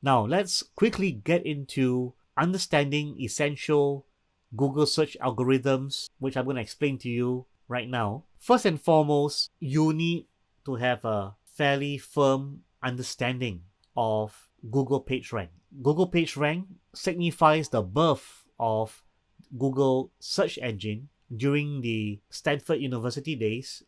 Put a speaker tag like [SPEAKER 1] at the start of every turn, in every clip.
[SPEAKER 1] Now, let's quickly get into understanding essential Google search algorithms, which I'm going to explain to you right now. First and foremost, you need to have a fairly firm understanding of Google PageRank. Google PageRank signifies the birth of Google search engine during the Stanford University days,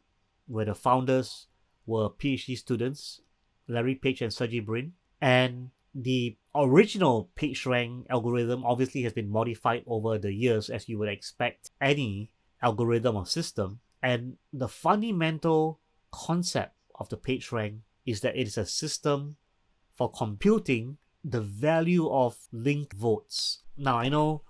[SPEAKER 1] where the founders were PhD students, Larry Page and Sergey Brin. And the original PageRank algorithm obviously has been modified over the years, as you would expect any algorithm or system. And the fundamental concept of the PageRank is that it is a system for computing the value of linked votes. Now, I know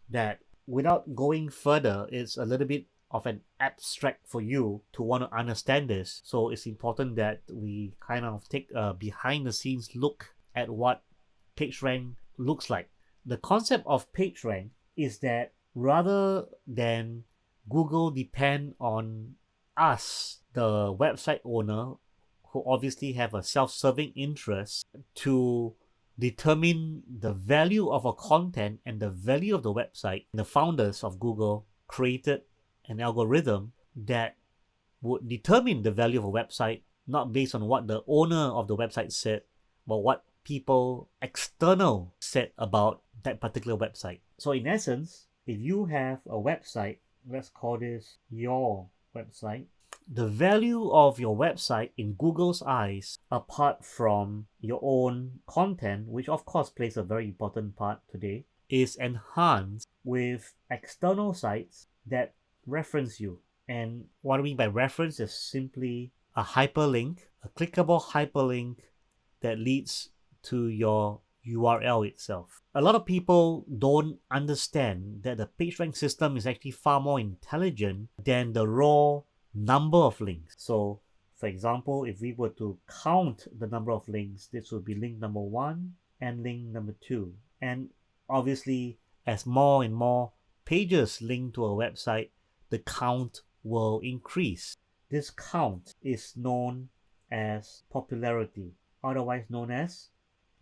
[SPEAKER 1] that without going further, it's a little bit of an abstract for you to want to understand this. So it's important that we kind of take a behind the scenes look at what PageRank looks like. The concept of PageRank is that rather than Google depend on us, the website owner, who obviously have a self-serving interest, to determine the value of a content and the value of the website, the founders of Google created an algorithm that would determine the value of a website not based on what the owner of the website said, but what people external said about that particular website. So in essence, if you have a website, let's call this your website, the value of your website in Google's eyes, apart from your own content, which of course plays a very important part today, is enhanced with external sites that reference you. And what I mean by reference is simply a hyperlink, a clickable hyperlink that leads to your URL itself. A lot of people don't understand that the PageRank system is actually far more intelligent than the raw number of links. So, for example, if we were to count the number of links, this would be link number 1 and link number 2. And obviously, as more and more pages link to a website, the count will increase. This count is known as popularity, otherwise known as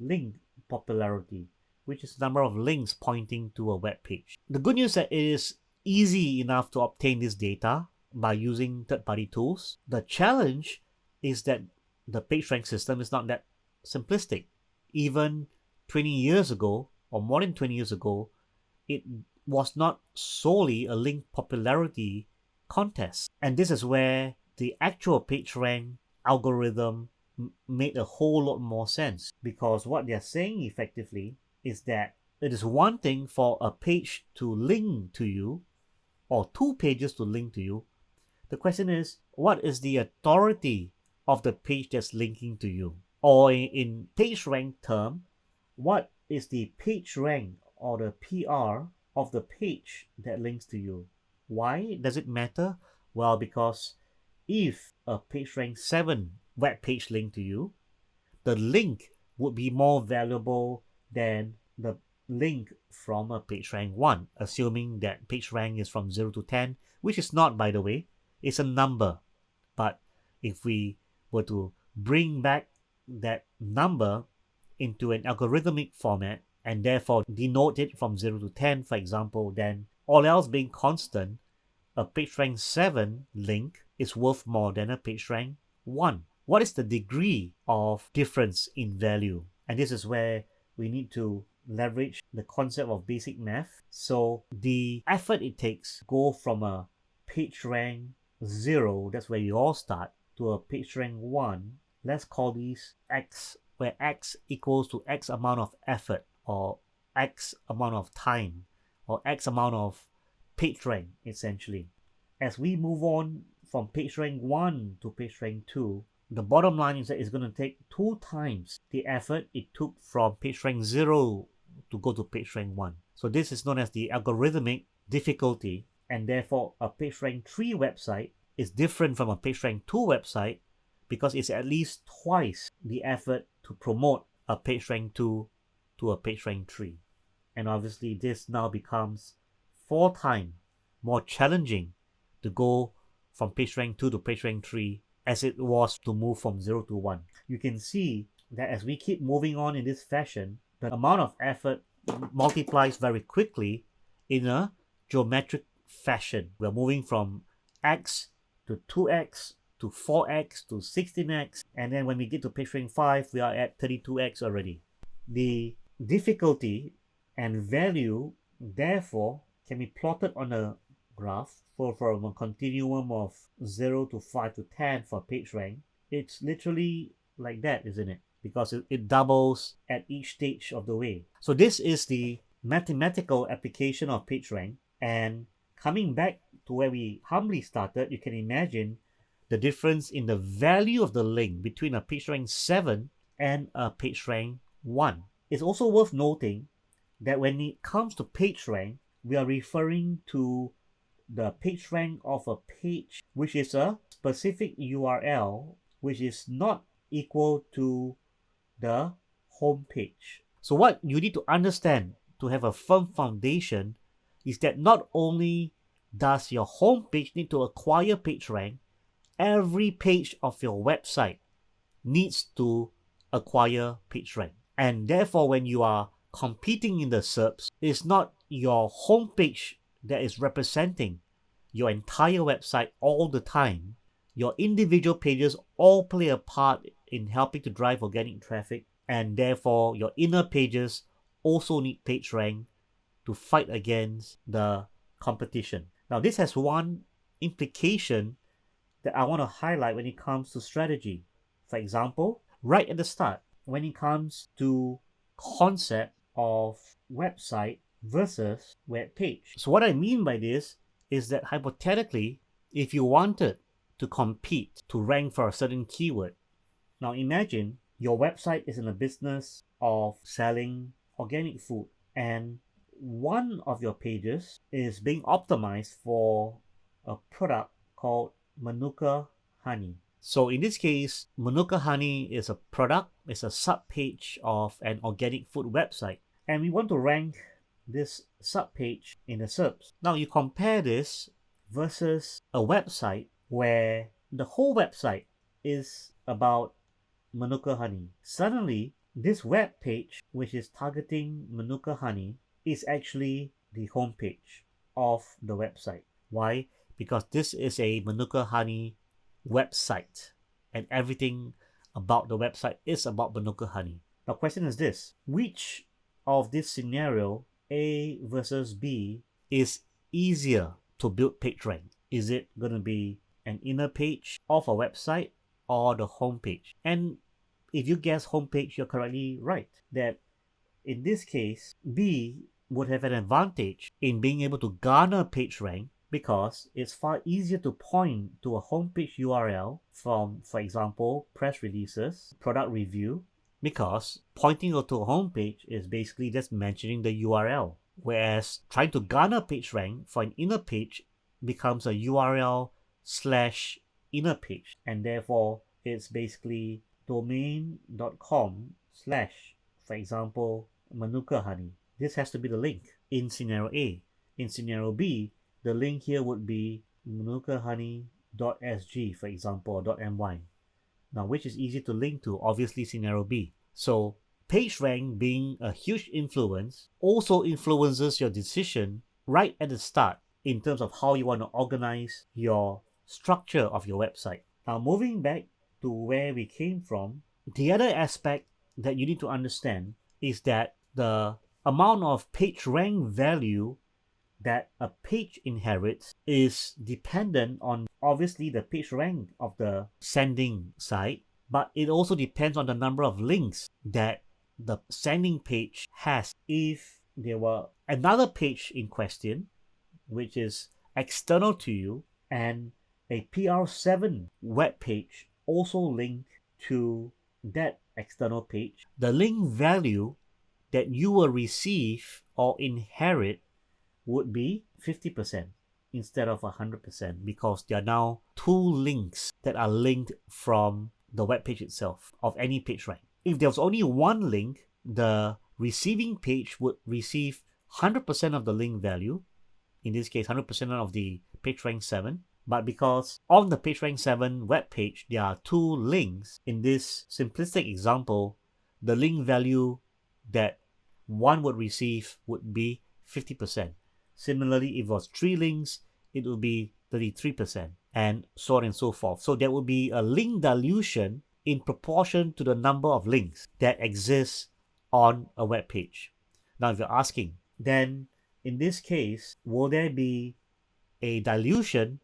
[SPEAKER 1] link popularity, which is the number of links pointing to a web page. The good news is that it is easy enough to obtain this data by using third-party tools. The challenge is that the PageRank system is not that simplistic. Even 20 years ago, or more than 20 years ago, it was not solely a link popularity contest. And this is where the actual PageRank algorithm made a whole lot more sense, because what they're saying effectively is that it is one thing for a page to link to you, or two pages to link to you. The question is, what is the authority of the page that's linking to you? Or in PageRank term, what is the PageRank or the PR of the page that links to you? Why does it matter? Well, because if a PageRank 7 web page link to you, the link would be more valuable than the link from a PageRank 1, assuming that PageRank is from 0 to 10, which is not, by the way. It's a number. But if we were to bring back that number into an algorithmic format and therefore denote it from 0 to 10, for example, then all else being constant, a PageRank 7 link is worth more than a PageRank 1. What is the degree of difference in value? And this is where we need to leverage the concept of basic math. So the effort it takes to go from a PageRank 0, that's where you all start, to a PageRank 1. Let's call these X, where X equals to X amount of effort, or X amount of time, or X amount of PageRank, essentially. As we move on from PageRank 1 to PageRank 2, the bottom line is that it's going to take 2 times the effort it took from PageRank 0 to go to PageRank 1. So this is known as the algorithmic difficulty, and therefore a PageRank 3 website is different from a PageRank 2 website because it's at least twice the effort to promote a PageRank 2 to a PageRank 3. And obviously this now becomes 4 times more challenging to go from PageRank 2 to PageRank 3 as it was to move from 0 to 1. You can see that as we keep moving on in this fashion, the amount of effort multiplies very quickly in a geometric fashion. We're moving from x to 2x to 4x to 16x, and then when we get to PageRank 5, we are at 32x already. The difficulty and value, therefore, can be plotted on a graph from a continuum of 0 to 5 to 10 for PageRank. It's literally like that, isn't it? Because it doubles at each stage of the way. So this is the mathematical application of PageRank. And coming back to where we humbly started, you can imagine the difference in the value of the link between a PageRank 7 and a PageRank 1. It's also worth noting that when it comes to PageRank, we are referring to the PageRank of a page, which is a specific URL, which is not equal to the home page. So what you need to understand to have a firm foundation is that not only does your home page need to acquire PageRank, every page of your website needs to acquire PageRank. And therefore, when you are competing in the SERPs, it's not your home page that is representing your entire website all the time. Your individual pages all play a part in helping to drive organic traffic, and therefore your inner pages also need PageRank to fight against the competition. Now, this has one implication that I want to highlight when it comes to strategy. For example, right at the start, when it comes to concept of website versus web page. So what I mean by this is that hypothetically, if you wanted to compete to rank for a certain keyword, now imagine your website is in a business of selling organic food, and one of your pages is being optimized for a product called Manuka honey. So in this case, Manuka honey is a product, it's a sub-page of an organic food website, and we want to rank this sub-page in the SERPs. Now you compare this versus a website where the whole website is about Manuka honey. Suddenly, this web page, which is targeting Manuka honey, is actually the homepage of the website. Why? Because this is a Manuka honey website, and everything about the website is about Manuka honey. Now, question is this: which of this scenario, A versus B, is easier to build PageRank? Is it going to be an inner page of a website or the homepage? And if you guess homepage, you're correctly right. That in this case, B would have an advantage in being able to garner PageRank because it's far easier to point to a homepage URL from, for example, press releases, product review, because pointing to a homepage is basically just mentioning the URL. Whereas trying to garner PageRank for an inner page becomes a URL/inner page, and therefore it's basically domain.com/ for example, Manuka honey. This has to be the link in scenario A. In scenario B, the link here would be manukahoney.sg, for example, or .my. Now, which is easy to link to? Obviously, scenario B. So, PageRank being a huge influence also influences your decision right at the start in terms of how you want to organize your structure of your website. Now, moving back to where we came from, the other aspect that you need to understand is that the amount of PageRank value that a page inherits is dependent on obviously the PageRank of the sending site, but it also depends on the number of links that the sending page has. If there were another page in question, which is external to you, and a PR7 web page also linked to that external page, the link value that you will receive or inherit would be 50% instead of 100%, because there are now two links that are linked from the web page itself of any PageRank. If there was only one link, the receiving page would receive 100% of the link value, in this case 100% of the PageRank 7. But because on the PageRank 7 web page there are two links, in this simplistic example, the link value that one would receive would be 50%. Similarly, if it was 3 links, it would be 33%, and so on and so forth. So there will be a link dilution in proportion to the number of links that exist on a web page. Now, if you're asking, then in this case, will there be a dilution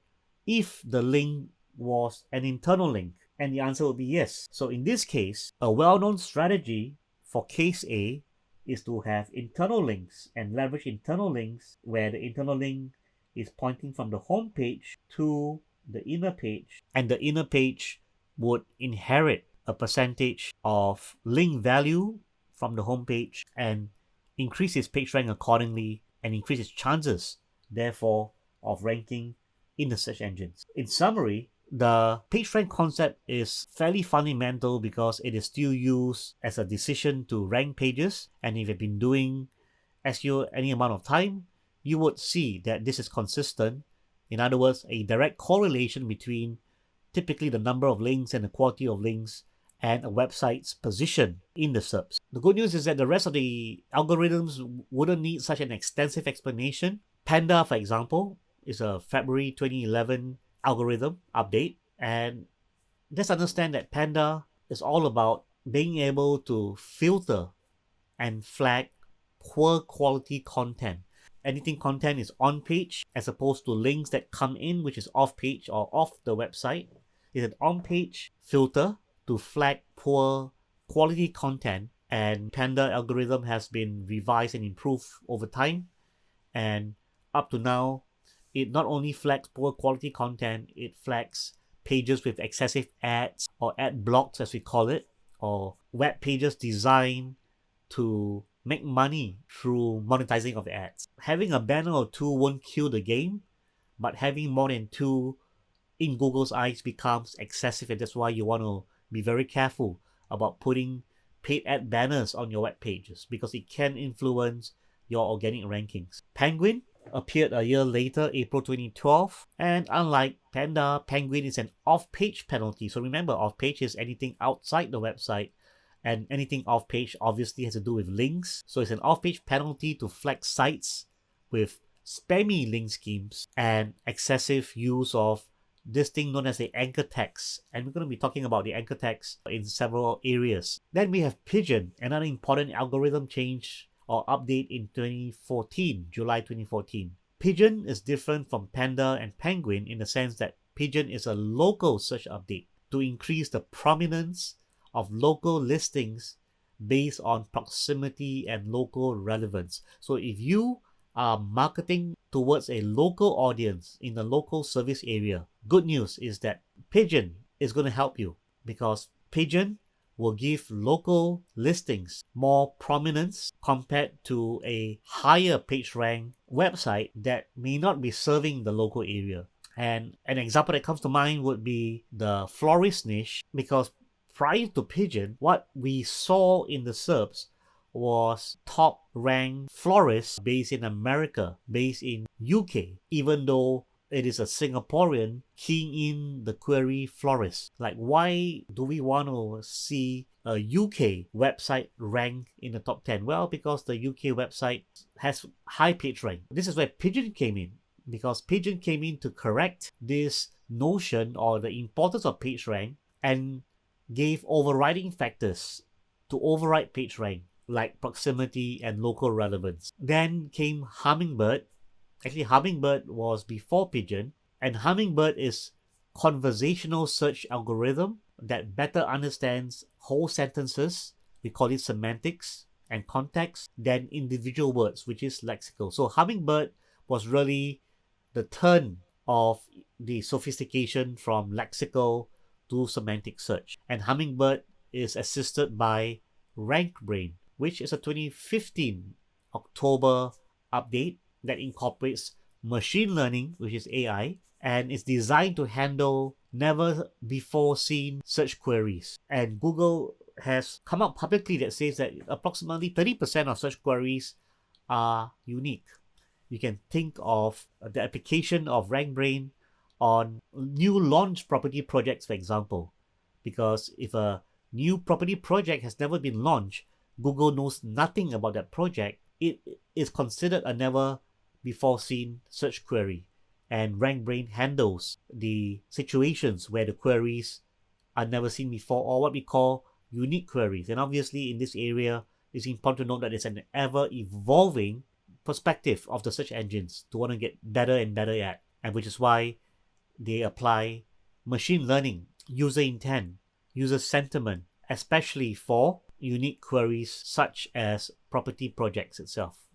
[SPEAKER 1] if the link was an internal link? And the answer would be yes. So in this case, a well-known strategy for case A is to have internal links and leverage internal links where the internal link is pointing from the home page to the inner page, and the inner page would inherit a percentage of link value from the home page and increase its page rank accordingly and increase its chances, therefore, of ranking in the search engines. In summary, the PageRank concept is fairly fundamental because it is still used as a decision to rank pages, and if you've been doing SEO any amount of time, you would see that this is consistent. In other words, a direct correlation between typically the number of links and the quality of links and a website's position in the SERPs. The good news is that the rest of the algorithms wouldn't need such an extensive explanation. Panda, for example, is a February 2011 algorithm update, and let's understand that Panda is all about being able to filter and flag poor quality content. Anything content is on page as opposed to links that come in which is off page or off the website. It's an on page filter to flag poor quality content, and Panda algorithm has been revised and improved over time, and up to now it not only flags poor quality content, it flags pages with excessive ads or ad blocks as we call it, or web pages designed to make money through monetizing of ads. Having a banner or two won't kill the game, but having more than two in Google's eyes becomes excessive, and that's why you want to be very careful about putting paid ad banners on your web pages because it can influence your organic rankings. Penguin appeared a year later, April 2012, and unlike Panda, Penguin is an off-page penalty. So remember, off-page is anything outside the website, and anything off-page obviously has to do with links. So it's an off-page penalty to flag sites with spammy link schemes and excessive use of this thing known as the anchor text, and we're going to be talking about the anchor text in several areas. Then we have Pigeon, another important algorithm change or update in 2014, July 2014. Pigeon is different from Panda and Penguin in the sense that Pigeon is a local search update to increase the prominence of local listings based on proximity and local relevance. So if you are marketing towards a local audience in the local service area, good news is that Pigeon is going to help you because Pigeon will give local listings more prominence compared to a higher page rank website that may not be serving the local area. And an example that comes to mind would be the florist niche, because prior to Pigeon, what we saw in the SERPs was top ranked florists based in America, based in UK, even though it is a Singaporean keying in the query florist. Like, why do we want to see a UK website rank in the top 10? Well, because the UK website has high page rank. This is where Pigeon came in, because Pigeon came in to correct this notion or the importance of page rank and gave overriding factors to override page rank, like proximity and local relevance. Then came Hummingbird. Actually, Hummingbird was before Pigeon, and Hummingbird is conversational search algorithm that better understands whole sentences, we call it semantics and context, than individual words, which is lexical. So Hummingbird was really the turn of the sophistication from lexical to semantic search. And Hummingbird is assisted by RankBrain, which is a 2015 October update that incorporates machine learning, which is AI, and is designed to handle never before seen search queries. And Google has come out publicly that says that approximately 30% of search queries are unique. You can think of the application of RankBrain on new launch property projects, for example, because if a new property project has never been launched, Google knows nothing about that project, it is considered a never before seen search query. And RankBrain handles the situations where the queries are never seen before, or what we call unique queries. And obviously in this area, it's important to note that it's an ever evolving perspective of the search engines to want to get better and better at, and which is why they apply machine learning, user intent, user sentiment, especially for unique queries such as property projects itself.